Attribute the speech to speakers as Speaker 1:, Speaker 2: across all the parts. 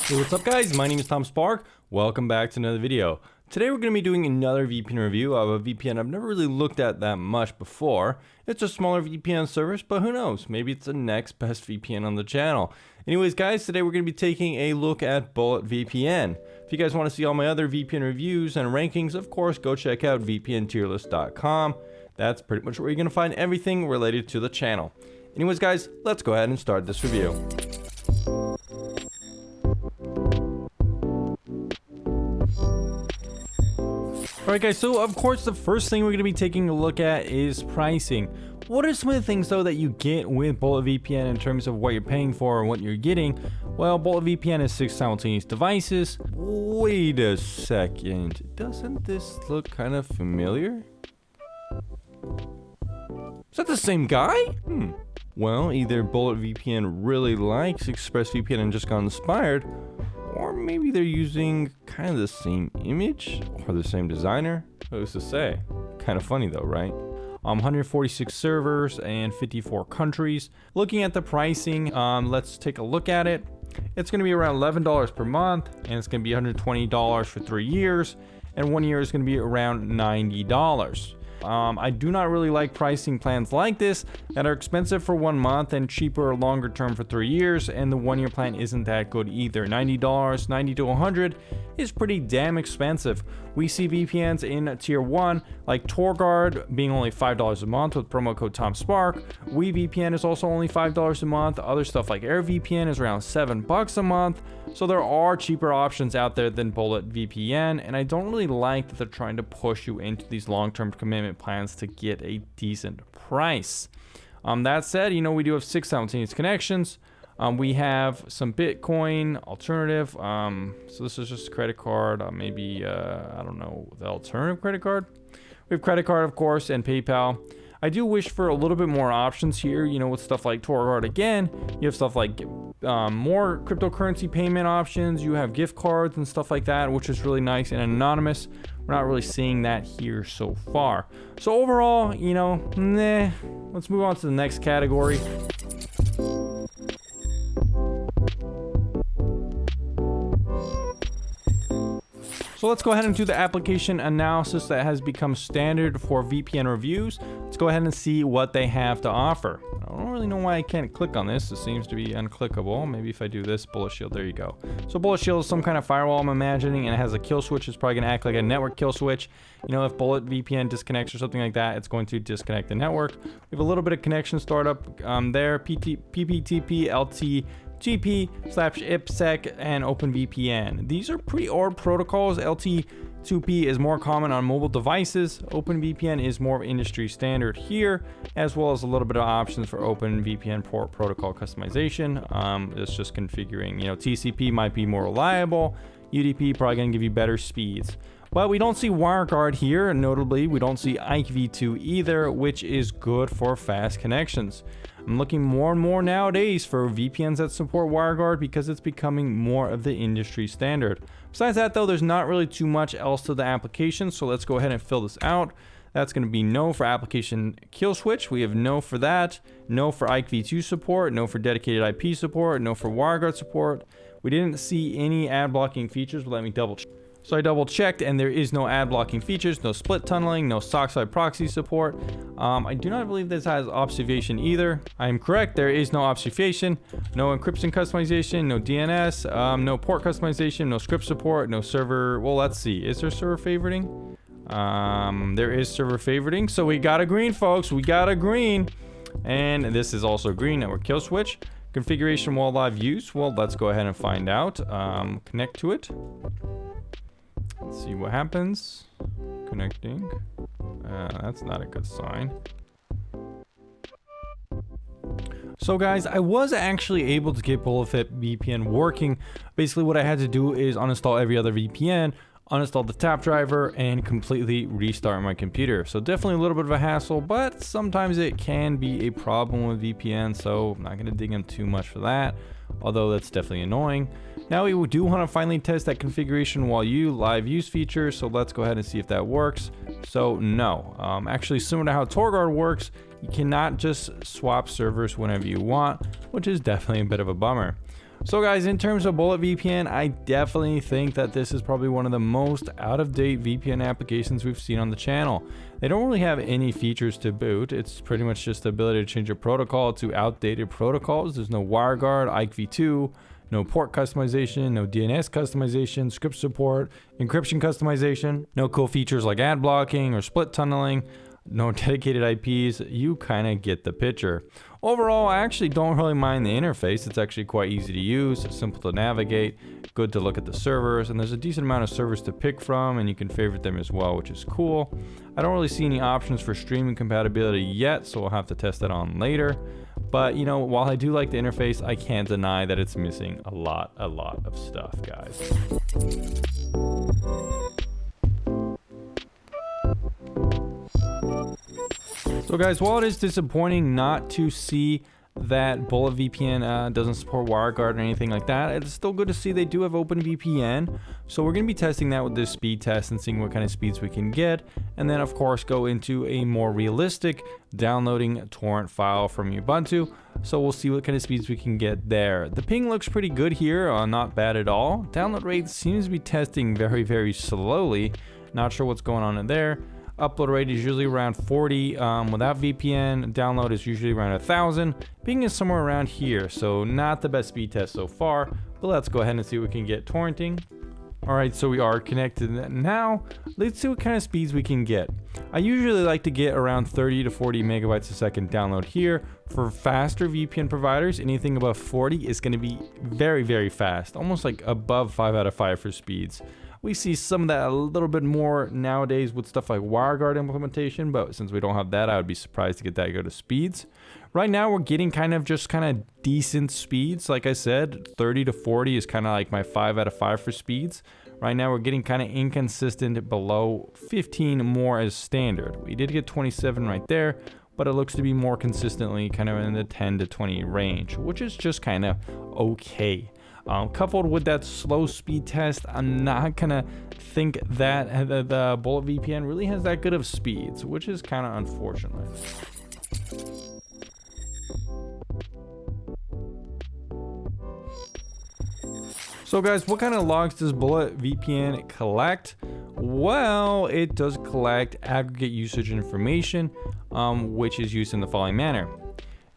Speaker 1: Hey, what's up guys? My name is Tom Spark. Welcome back to another video. Today we're going to be doing another VPN review of a VPN I've never really looked at that much before. It's a smaller VPN service, but who knows? Maybe it's the next best VPN on the channel. Anyways guys, today we're going to be taking a look at BulletVPN. If you guys want to see all my other VPN reviews and rankings, of course, go check out vpntierlist.com. That's pretty much where you're going to find everything related to the channel. Anyways guys, let's go ahead and start this review. Alright guys, so of course the first thing we're going to be taking a look at is pricing. What are some of the things though that you get with BulletVPN in terms of what you're paying for and what you're getting? Well, BulletVPN has 6 simultaneous devices. Wait a second, doesn't this look kind of familiar? Is that the same guy? Well, either BulletVPN really likes ExpressVPN and just got inspired, or maybe they're using kind of the same image or the same designer. Who's to say? Kind of funny though, right? 146 servers and 54 countries. Looking at the pricing, let's take a look at it. It's going to be around $11 per month, and it's going to be $120 for 3 years, and 1 year is going to be around $90. I do not really like pricing plans like this that are expensive for 1 month and cheaper or longer term for 3 years, and the 1 year plan isn't that good either. $90, 90 to 100 is pretty damn expensive. We see VPNs in tier 1 like TorGuard being only $5 a month with promo code TomSpark. VPN is also only $5 a month. Other stuff like AirVPN is around $7 a month. So there are cheaper options out there than BulletVPN, and I don't really like that they're trying to push you into these long-term commitment plans to get a decent price. That said, you know, we do have 6 simultaneous connections. We have some Bitcoin alternative. So this is just a credit card, maybe, I don't know, the alternative credit card. We have credit card, of course, and PayPal. I do wish for a little bit more options here, you know, with stuff like TorGuard. Again, you have stuff like more cryptocurrency payment options. You have gift cards and stuff like that, which is really nice and anonymous. We're not really seeing that here so far. So overall, you know, let's move on to the next category. So let's go ahead and do the application analysis that has become standard for VPN reviews. Let's go ahead and see what they have to offer. I don't really know why I can't click on this. It seems to be unclickable. Maybe if I do this, Bullet Shield, there you go. So Bullet Shield is some kind of firewall, I'm imagining, and it has a kill switch. It's probably gonna act like a network kill switch. You know, if BulletVPN disconnects or something like that, it's going to disconnect the network. We have a little bit of connection startup there, PPTP, LT, GP, /IPsec, and OpenVPN. These are pretty old protocols. LT2P is more common on mobile devices. OpenVPN is more industry standard here, as well as a little bit of options for OpenVPN port protocol customization. It's just configuring, you know, TCP might be more reliable. UDP probably gonna give you better speeds. But we don't see WireGuard here, and notably we don't see IKV2 either, which is good for fast connections. I'm looking more and more nowadays for VPNs that support WireGuard because it's becoming more of the industry standard. Besides that though, there's not really too much else to the application, so let's go ahead and fill this out. That's going to be no for application kill switch. We have no for that, no for IKV2 support, no for dedicated IP support, no for WireGuard support. We didn't see any ad blocking features, but let me double check. So I double checked and there is no ad blocking features, no split tunneling, no sockside proxy support. I do not believe this has obfuscation either. I am correct, there is no obfuscation, no encryption customization, no DNS, no port customization, no script support, no server. Well, let's see, is there server favoriting? There is server favoriting. So we got a green, folks, we got a green. And this is also green, network kill switch. Configuration while live use, well, let's go ahead and find out. Connect to it. Let's see what happens. Connecting. That's not a good sign. So guys, I was actually able to get BulletVPN working. Basically what I had to do is uninstall every other VPN, uninstall the tap driver, and completely restart my computer. So definitely a little bit of a hassle, but sometimes it can be a problem with VPN, so I'm not gonna dig in too much for that, although that's definitely annoying. Now we do want to finally test that configuration while live use feature, so let's go ahead and see if that works. So no, actually similar to how TorGuard works, you cannot just swap servers whenever you want, which is definitely a bit of a bummer. So guys, in terms of BulletVPN, I definitely think that this is probably one of the most out-of-date VPN applications we've seen on the channel. They don't really have any features to boot. It's pretty much just the ability to change your protocol to outdated protocols. There's no WireGuard, IKEv2, no port customization, no DNS customization, script support, encryption customization, no cool features like ad blocking or split tunneling, no dedicated IPs. You kind of get the picture. Overall, I actually don't really mind the interface. It's actually quite easy to use, it's simple to navigate, good to look at the servers, and there's a decent amount of servers to pick from, and you can favorite them as well, which is cool. I don't really see any options for streaming compatibility yet, so we'll have to test that on later. But, you know, while I do like the interface, I can't deny that it's missing a lot of stuff, guys. So guys, while it is disappointing not to see that BulletVPN doesn't support WireGuard or anything like that, it's still good to see they do have OpenVPN. So we're going to be testing that with this speed test and seeing what kind of speeds we can get, and then of course go into a more realistic downloading a torrent file from Ubuntu. So we'll see what kind of speeds we can get there. The ping looks pretty good here, not bad at all. Download rate seems to be testing very slowly. Not sure what's going on in there. Upload rate is usually around 40 without VPN. Download is usually around 1,000. Ping is somewhere around here, so not the best speed test so far, but let's go ahead and see what we can get torrenting. Alright, so we are connected now. Let's see what kind of speeds we can get. I usually like to get around 30 to 40 megabytes a second download here. For faster VPN providers, anything above 40 is going to be very fast, almost like above 5 out of 5 for speeds. We see some of that a little bit more nowadays with stuff like WireGuard implementation, but since we don't have that, I would be surprised to get that good of speeds. Right now, we're getting kind of decent speeds. Like I said, 30 to 40 is kind of like my 5 out of 5 for speeds. Right now, we're getting kind of inconsistent below 15 more as standard. We did get 27 right there, but it looks to be more consistently kind of in the 10 to 20 range, which is just kind of okay. Coupled with that slow speed test, I'm not gonna think that the BulletVPN really has that good of speeds, which is kind of unfortunate. So guys, what kind of logs does BulletVPN collect? Well, it does collect aggregate usage information, which is used in the following manner.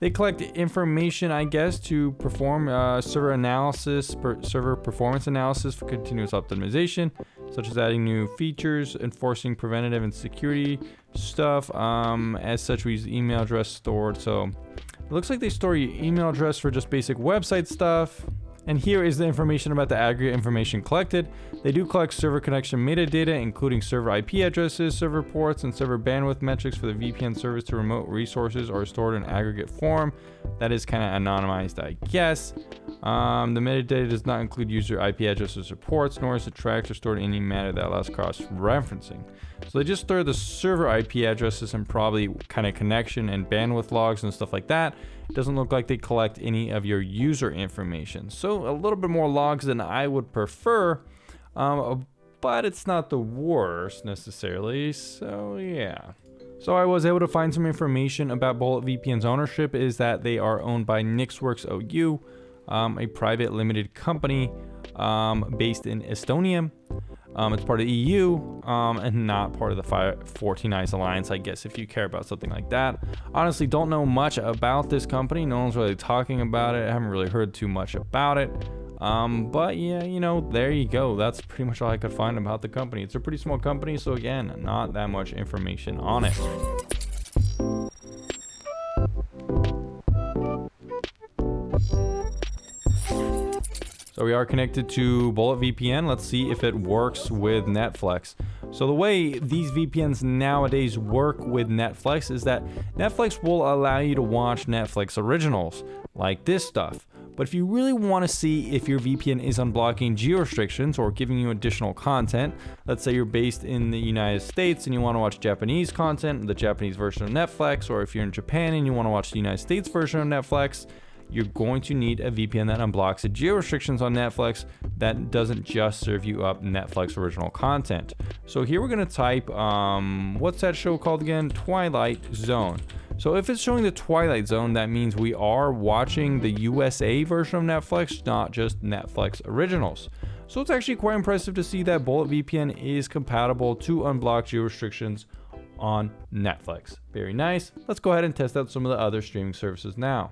Speaker 1: They collect information, I guess, to perform server analysis, server performance analysis for continuous optimization, such as adding new features, enforcing preventative and security stuff. As such, we use email address stored. So it looks like they store your email address for just basic website stuff. And here is the information about the aggregate information collected. They do collect server connection metadata, including server IP addresses, server ports, and server bandwidth metrics for the VPN service to remote resources are stored in aggregate form. That is kind of anonymized, I guess. The metadata does not include user IP addresses or ports, nor is it tracked or stored in any manner that allows cross-referencing. So they just store the server IP addresses and probably kind of connection and bandwidth logs and stuff like that. It doesn't look like they collect any of your user information. So a little bit more logs than I would prefer, but it's not the worst necessarily, so yeah. So I was able to find some information about BulletVPN's ownership is that they are owned by NixWorks OU, a private limited company based in Estonia. It's part of the EU and not part of the 14 Eyes Alliance, I guess, if you care about something like that. Honestly, don't know much about this company. No one's really talking about it. I haven't really heard too much about it. But yeah, you know, there you go. That's pretty much all I could find about the company. It's a pretty small company, so again, not that much information on it. So we are connected to BulletVPN. Let's see if it works with Netflix. So the way these VPNs nowadays work with Netflix is that Netflix will allow you to watch Netflix originals like this stuff. But if you really want to see if your VPN is unblocking geo restrictions or giving you additional content, let's say you're based in the United States and you want to watch Japanese content, the Japanese version of Netflix, or if you're in Japan and you want to watch the United States version of Netflix, you're going to need a VPN that unblocks the geo restrictions on Netflix that doesn't just serve you up Netflix original content. So here we're going to type, what's that show called again? Twilight Zone. So if it's showing the Twilight Zone, that means we are watching the USA version of Netflix, not just Netflix originals. So it's actually quite impressive to see that BulletVPN is compatible to unblock geo restrictions on Netflix. Very nice. Let's go ahead and test out some of the other streaming services now.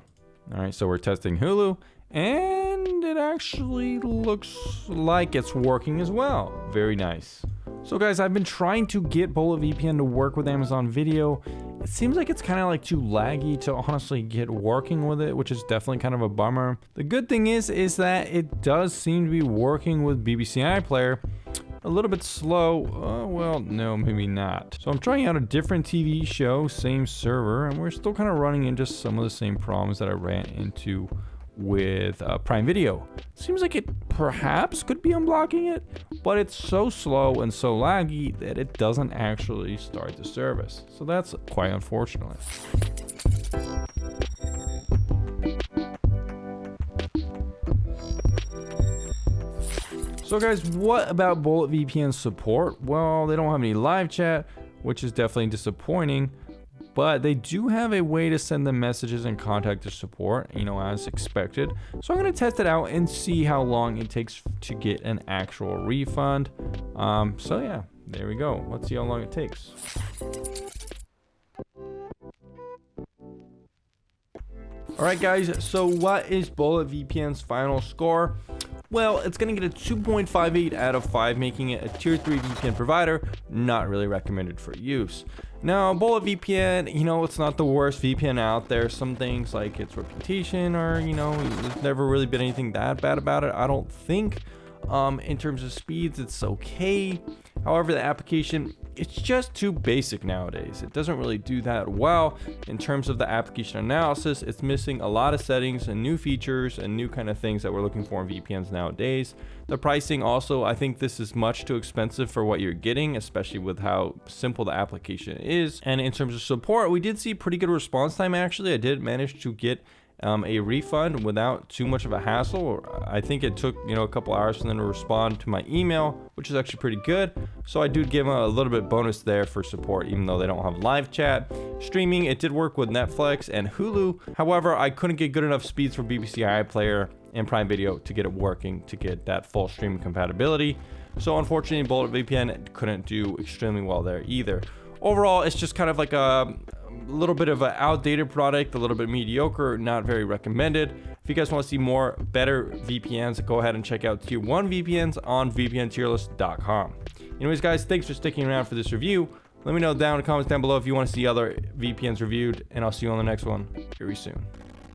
Speaker 1: All right, so we're testing Hulu, and it actually looks like it's working as well. Very nice. So guys, I've been trying to get BulletVPN to work with Amazon Video. It seems like it's kind of like too laggy to honestly get working with it, which is definitely kind of a bummer. The good thing is that it does seem to be working with BBC iPlayer. A little bit slow. Well, no, maybe not. So I'm trying out a different TV show, same server, and we're still kind of running into some of the same problems that I ran into with Prime Video. Seems like it perhaps could be unblocking it, but it's so slow and so laggy that it doesn't actually start the service. So that's quite unfortunate. So guys, what about BulletVPN support? Well, they don't have any live chat, which is definitely disappointing, but they do have a way to send them messages and contact their support, as expected. So I'm gonna test it out and see how long it takes to get an actual refund. So yeah, there we go. Let's see how long it takes. All right guys, so what is BulletVPN's final score? Well, it's going to get a 2.58 out of 5, making it a tier 3 VPN provider, not really recommended for use. Now, BulletVPN, it's not the worst VPN out there. Some things like its reputation or, there's never really been anything that bad about it, I don't think. In terms of speeds, it's okay. However, the application, it's just too basic nowadays. It doesn't really do that well. In terms of the application analysis, it's missing a lot of settings and new features and new kind of things that we're looking for in VPNs nowadays. The pricing also, I think this is much too expensive for what you're getting, especially with how simple the application is. And in terms of support, we did see pretty good response time actually. I did manage to get a refund without too much of a hassle. I think it took a couple hours for them to respond to my email, which is actually pretty good. So I do give them a little bit bonus there for support, even though they don't have live chat. Streaming, it did work with Netflix and Hulu. However, I couldn't get good enough speeds for BBC iPlayer and Prime Video to get it working to get that full streaming compatibility. So unfortunately, BulletVPN couldn't do extremely well there either. Overall, it's just kind of like a little bit of an outdated product, a little bit mediocre, not very recommended. If you guys want to see more better VPNs, go ahead and check out tier 1 VPNs on vpntierlist.com. Anyways guys, thanks for sticking around for this review. Let me know down in the comments down below if you want to see other VPNs reviewed, and I'll see you on the next one very soon.